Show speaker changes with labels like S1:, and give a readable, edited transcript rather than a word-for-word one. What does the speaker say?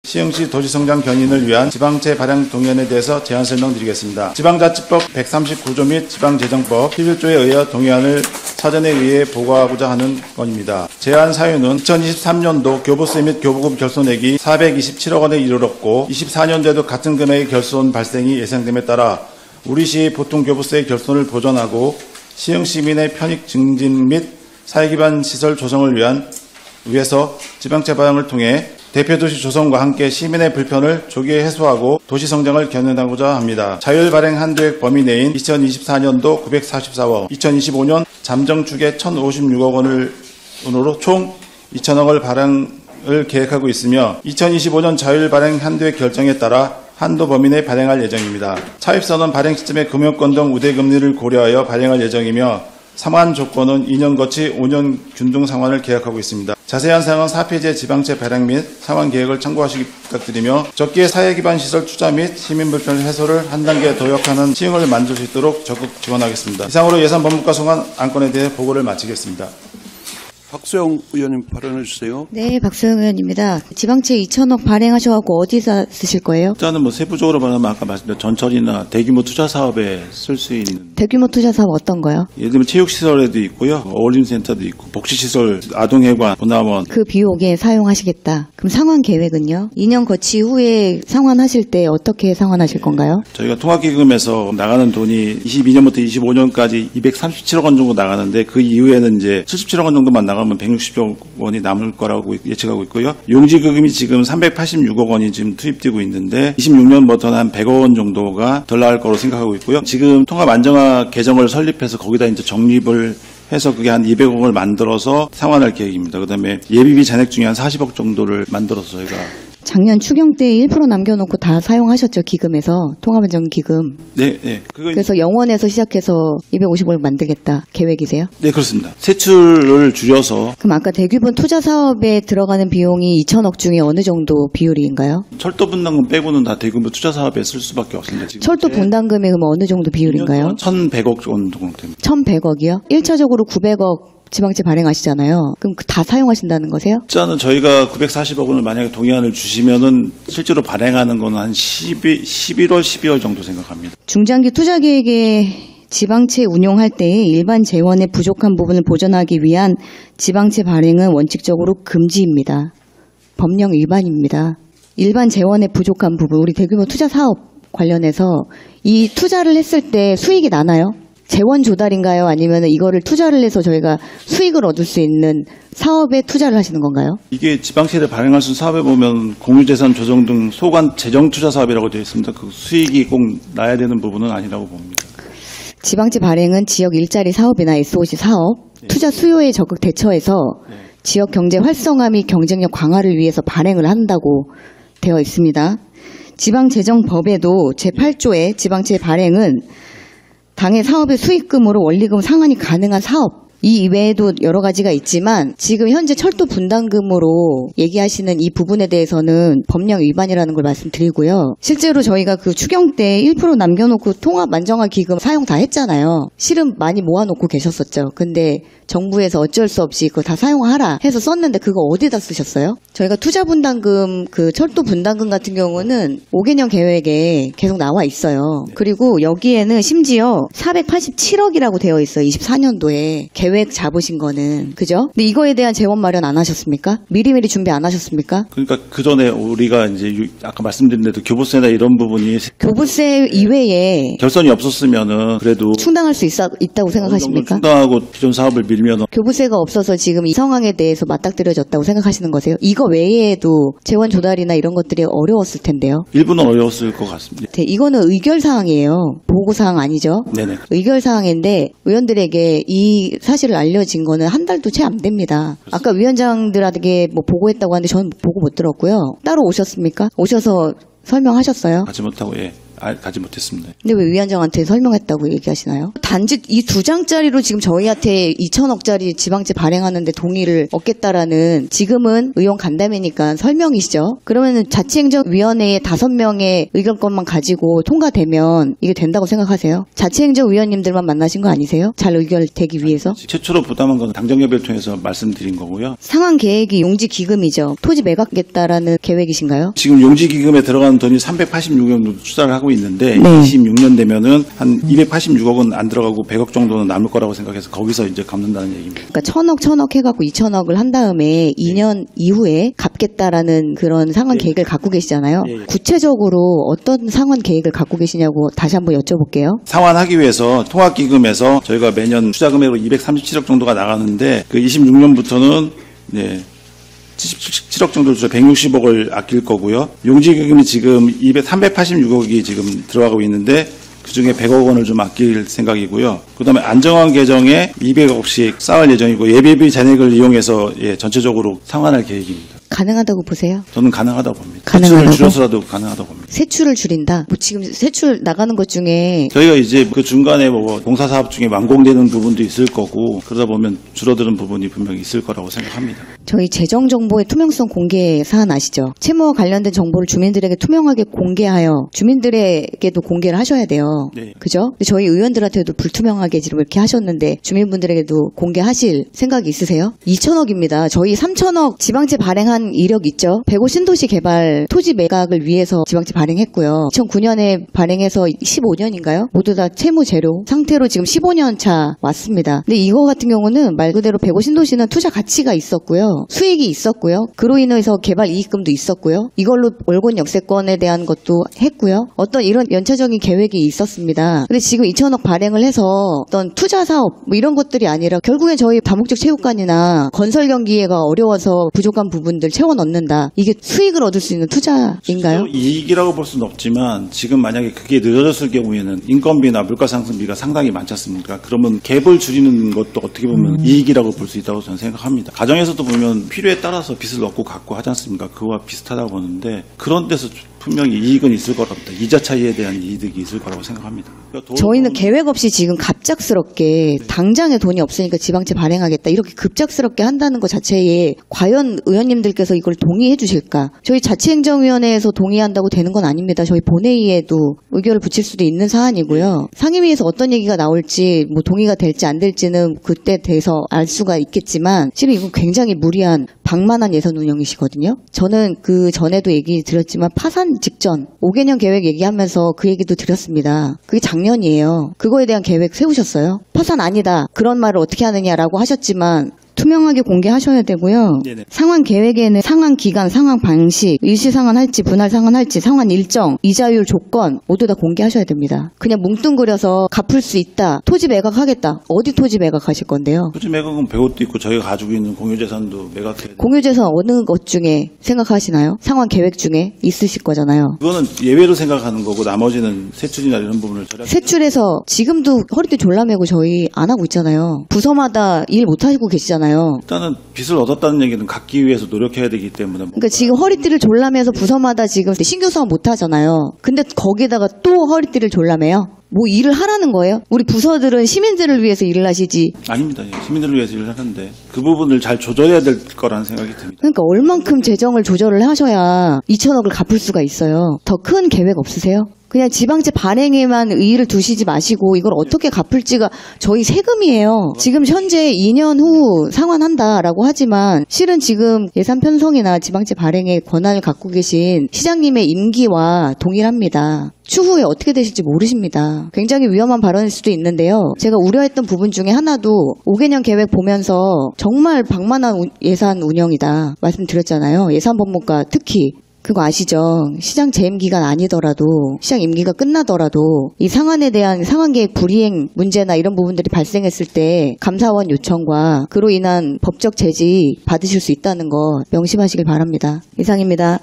S1: 시흥시 도시성장 견인을 위한 지방채 발행 동의안에 대해서 제안 설명드리겠습니다. 지방자치법 139조 및 지방재정법 11조에 의해 동의안을 사전에 의해 보고하고자 하는 건입니다. 제안 사유는 2023년도 교부세 및 교부금 결손액이 427억 원에 이르렀고 24년도에도 같은 금액의 결손 발생이 예상됨에 따라 우리시 보통 교부세 결손을 보전하고 시흥 시민의 편익 증진 및 사회기반 시설 조성을 위해서 지방채 발행을 통해 대표도시 조성과 함께 시민의 불편을 조기에 해소하고 도시성장을 견인하고자 합니다. 자율 발행 한도액 범위 내인 2024년도 944억, 2025년 잠정축에 1,056억 원으로 총 2,000억을 발행을 계획하고 있으며 2025년 자율 발행 한도액 결정에 따라 한도 범위 내 발행할 예정입니다. 차입선은 발행 시점에 금융권 등 우대금리를 고려하여 발행할 예정이며 상환 조건은 2년 거치 5년 균등 상환을 계획하고 있습니다. 자세한 사항은 4페이지의 지방채 발행 및 상환 계획을 참고하시기 부탁드리며 적기에 사회기반 시설 투자 및 시민 불편 해소를 한 단계 도약하는 시흥을 만들 수 있도록 적극 지원하겠습니다. 이상으로 예산법무과 송환 안건에 대해 보고를 마치겠습니다.
S2: 박수영 의원님 발언해 주세요.
S3: 네, 박수영 의원입니다. 지방채 2,000억 발행하셔갖고 어디서 쓰실 거예요?
S1: 일단은 세부적으로 말하면 아까 말씀드린 전철이나 대규모 투자 사업에 쓸 수 있는
S3: 대규모 투자 사업 어떤 거요?
S1: 예를 들면 체육시설에도 있고요. 어린이센터도 있고 복지시설, 아동회관, 보남원.
S3: 그 비용에 사용하시겠다. 그럼 상환 계획은요? 2년 거치 후에 상환하실 때 어떻게 상환하실 건가요?
S1: 저희가 통합기금에서 나가는 돈이 22년부터 25년까지 237억 원 정도 나가는데 그 이후에는 이제 77억 원 정도만 나가면 160억 원이 남을 거라고 예측하고 있고요. 용지기금이 지금 386억 원이 지금 투입되고 있는데 26년부터는 한 100억 원 정도가 덜 나올 거로 생각하고 있고요. 지금 통합안정화 계정을 설립해서 거기다 이제 적립을 해서 그게 한 200억을 만들어서 상환할 계획입니다. 그다음에 예비비 잔액 중에 한 40억 정도를 만들어서 저희가
S3: 작년 추경 때 1% 남겨놓고 다 사용하셨죠, 기금에서. 통합안정기금.
S1: 네.
S3: 그래서 영원에서 시작해서 250억을 만들겠다 계획이세요?
S1: 네, 그렇습니다. 세출을 줄여서.
S3: 그럼 아까 대규모 투자 사업에 들어가는 비용이 2,000억 중에 어느 정도 비율인가요?
S1: 철도 분담금 빼고는 다 대규모 투자 사업에 쓸 수밖에 없습니다. 지금
S3: 철도 분담금이 그럼 어느 정도 비율인가요?
S1: 1,100억 원 정도 됩니다.
S3: 1,100억이요? 1차적으로 900억 지방채 발행하시잖아요. 그럼 다 사용하신다는 거세요?
S1: 일단은 저희가 940억 원을 만약에 동의안을 주시면은 실제로 발행하는 거는 한 11월, 12월 정도 생각합니다.
S3: 중장기 투자 계획에 지방채 운용할 때에 일반 재원의 부족한 부분을 보전하기 위한 지방채 발행은 원칙적으로 금지입니다. 법령 위반입니다. 일반 재원의 부족한 부분, 우리 대규모 투자 사업 관련해서 이 투자를 했을 때 수익이 나나요? 재원 조달인가요? 아니면 이거를 투자를 해서 저희가 수익을 얻을 수 있는 사업에 투자를 하시는 건가요?
S1: 이게 지방채를 발행할 수 있는 사업에 보면 공유재산 조정 등 소관 재정투자 사업이라고 되어 있습니다. 그 수익이 꼭 나야 되는 부분은 아니라고 봅니다.
S3: 지방채 발행은 지역 일자리 사업이나 SOC 사업, 투자 수요에 적극 대처해서 지역 경제 활성화 및 경쟁력 강화를 위해서 발행을 한다고 되어 있습니다. 지방재정법에도 제8조의 지방채 발행은 당의 사업의 수익금으로 원리금 상환이 가능한 사업, 이 이외에도 여러 가지가 있지만 지금 현재 철도 분담금으로 얘기하시는 이 부분에 대해서는 법령 위반이라는 걸 말씀드리고요. 실제로 저희가 그 추경 때 1% 남겨놓고 통합안정화 기금 사용 다 했잖아요. 실은 많이 모아놓고 계셨었죠. 근데 정부에서 어쩔 수 없이 그거 다 사용하라 해서 썼는데 그거 어디다 쓰셨어요? 저희가 투자 분담금, 그 철도 분담금 같은 경우는 5개년 계획에 계속 나와 있어요. 그리고 여기에는 심지어 487억이라고 되어 있어요. 24년도에 계획 잡으신 거는. 그죠? 근데 이거에 대한 재원 마련 안 하셨습니까? 미리미리 준비 안 하셨습니까?
S1: 그러니까 그 전에 우리가 이제 아까 말씀드린 대로 교부세나 이런 부분이
S3: 교부세 이외에
S1: 결선이 없었으면은 그래도
S3: 충당할 수 있다고 생각하십니까?
S1: 충당하고 기존 사업을 밀면
S3: 교부세가 없어서 지금 이 상황에 대해서 맞닥뜨려졌다고 생각하시는 거세요? 이거 외에도 재원 조달이나 이런 것들이 어려웠을 텐데요.
S1: 일부는 어려웠을 것 같습니다.
S3: 네, 이거는 의결사항이에요. 보고사항 아니죠?
S1: 네네.
S3: 의결사항인데 의원들에게 이 사실을 알려진 거는 한 달도 채 안 됩니다. 아까 위원장들에게 뭐 보고했다고 하는데 저는 보고 못 들었고요. 따로 오셨습니까? 오셔서 설명하셨어요?
S1: 하지 못하고, 예. 가지 못했습니다.
S3: 근데 왜 위원장한테 설명했다고 얘기하시나요? 단지 이 2장짜리로 지금 저희한테 2천억짜리 지방채 발행하는데 동의를 얻겠다라는 지금은 의원 간담회니까 설명이시죠. 그러면 자치행정위원회의 5명의 의견권만 가지고 통과되면 이게 된다고 생각하세요? 자치행정위원님들만 만나신 거 아니세요? 잘 의결되기 위해서?
S1: 최초로 부담한 건 당정협의를 통해서 말씀드린 거고요.
S3: 상한 계획이 용지기금이죠. 토지 매각하겠다라는 계획이신가요?
S1: 지금 용지기금에 들어가는 돈이 386억 정도 투자를 하고 있는데
S3: 네.
S1: 26년 되면은 한 286억은 안 들어가고 100억 정도는 남을 거라고 생각해서 거기서 이제 갚는다는 얘기입니다.
S3: 그러니까 1,000억 해갖고 2,000억을 한 다음에 2년 이후에 갚겠다라는 그런 상환 계획을 갖고 계시잖아요.
S1: 예.
S3: 구체적으로 어떤 상환 계획을 갖고 계시냐고 다시 한번 여쭤볼게요.
S1: 상환하기 위해서 통합기금에서 저희가 매년 투자 금액으로 237억 정도가 나가는데 그 26년부터는 77억 정도 주서 160억을 아낄 거고요. 용지기금이 지금 386억이 지금 들어가고 있는데 그중에 100억 원을 좀 아낄 생각이고요. 그다음에 안정환 계정에 200억씩 쌓을 예정이고 예비비 잔액을 이용해서 전체적으로 상환할 계획입니다.
S3: 가능하다고 보세요?
S1: 저는 가능하다고 봅니다.
S3: 가능하다고?
S1: 세출을 줄여서라도 가능하다고 봅니다.
S3: 세출을 줄인다? 뭐 지금 세출 나가는 것 중에
S1: 저희가 이제 그 중간에 뭐 공사사업 중에 완공되는 부분도 있을 거고 그러다 보면 줄어드는 부분이 분명히 있을 거라고 생각합니다.
S3: 저희 재정정보의 투명성 공개 사안 아시죠? 채무와 관련된 정보를 주민들에게 투명하게 공개하여 주민들에게도 공개를 하셔야 돼요.
S1: 네.
S3: 그죠? 근데 저희 의원들한테도 불투명하게 지금 이렇게 하셨는데 주민분들에게도 공개하실 생각이 있으세요? 2천억입니다. 저희 3천억 지방채 발행한 이력 있죠? 105 신도시 개발 토지 매각을 위해서 지방채 발행했고요. 2009년에 발행해서 15년인가요? 모두 다 채무 제로 상태로 지금 15년 차 왔습니다. 근데 이거 같은 경우는 말 그대로 105 신도시는 투자 가치가 있었고요. 수익이 있었고요. 그로 인해서 개발 이익금도 있었고요. 이걸로 월권 역세권에 대한 것도 했고요. 어떤 이런 연차적인 계획이 있었습니다. 근데 지금 2천억 발행을 해서 어떤 투자 사업 뭐 이런 것들이 아니라 결국엔 저희 다목적 체육관이나 건설 경기가 어려워서 부족한 부분들 채워 넣는다. 이게 수익을 얻을 수 있는 투자인가요?
S1: 이익이라고 볼 수는 없지만 지금 만약에 그게 늦어졌을 경우에는 인건비나 물가 상승비가 상당히 많지 않습니까? 그러면 갭을 줄이는 것도 어떻게 보면 이익이라고 볼 수 있다고 저는 생각합니다. 가정에서도 보면 필요에 따라서 빚을 넣고 갚고 하지 않습니까? 그거와 비슷하다고 보는데 그런 데서 분명히 이익은 있을 거랍니다. 이자 차이에 대한 이득이 있을 거라고 생각합니다. 그러니까
S3: 저희는 계획 없이 지금 갑작스럽게 당장에 돈이 없으니까 지방채 발행하겠다 이렇게 급작스럽게 한다는 것 자체에 과연 의원님들께서 이걸 동의해 주실까? 저희 자치행정위원회에서 동의한다고 되는 건 아닙니다. 저희 본회의에도 의결을 붙일 수도 있는 사안이고요. 상임위에서 어떤 얘기가 나올지 뭐 동의가 될지 안 될지는 그때 돼서 알 수가 있겠지만 지금 이건 굉장히 무리한 방만한 예산 운영이시거든요. 저는 그 전에도 얘기 드렸지만 파산 직전 5개년 계획 얘기하면서 그 얘기도 드렸습니다. 그게 작년이에요. 그거에 대한 계획 세우셨어요? 파산 아니다. 그런 말을 어떻게 하느냐라고 하셨지만 투명하게 공개하셔야 되고요.
S1: 네네.
S3: 상환 계획에는 상환 기간, 상환 방식, 일시 상환할지 분할 상환할지 상환 일정, 이자율 조건 모두 다 공개하셔야 됩니다. 그냥 뭉뚱그려서 갚을 수 있다. 토지 매각하겠다. 어디 토지 매각하실 건데요?
S1: 토지 매각은 배옷도 있고 저희가 가지고 있는 공유재산도 매각해야 돼요.
S3: 공유재산 어느 것 중에 생각하시나요? 상환 계획 중에 있으실 거잖아요.
S1: 그거는 예외로 생각하는 거고 나머지는 세출이나 이런 부분을 절약.
S3: 세출에서 지금도 허리띠 졸라매고 저희 안 하고 있잖아요. 부서마다 일 못하시고 계시잖아요.
S1: 일단은 빚을 얻었다는 얘기는 갚기 위해서 노력해야 되기 때문에
S3: 그러니까 지금 허리띠를 졸라매서 부서마다 지금 신규 사업 못 하잖아요. 근데 거기다가 또 허리띠를 졸라매요? 뭐 일을 하라는 거예요? 우리 부서들은 시민들을 위해서 일을 하시지.
S1: 아닙니다. 시민들을 위해서 일을 하는데 그 부분을 잘 조절해야 될 거라는 생각이 듭니다.
S3: 그러니까 얼만큼 재정을 조절을 하셔야 2천억을 갚을 수가 있어요. 더 큰 계획 없으세요? 그냥 지방채 발행에만 의의를 두시지 마시고 이걸 어떻게 갚을지가 저희 세금이에요. 지금 현재 2년 후 상환한다라고 하지만 실은 지금 예산 편성이나 지방채 발행의 권한을 갖고 계신 시장님의 임기와 동일합니다. 추후에 어떻게 되실지 모르십니다. 굉장히 위험한 발언일 수도 있는데요. 제가 우려했던 부분 중에 하나도 5개년 계획 보면서 정말 방만한 예산 운영이다 말씀드렸잖아요. 예산법무과 특히. 그거 아시죠? 시장 재임 기간 아니더라도 시장 임기가 끝나더라도 이 상한에 대한 상한계획 불이행 문제나 이런 부분들이 발생했을 때 감사원 요청과 그로 인한 법적 제지 받으실 수 있다는 거 명심하시길 바랍니다. 이상입니다.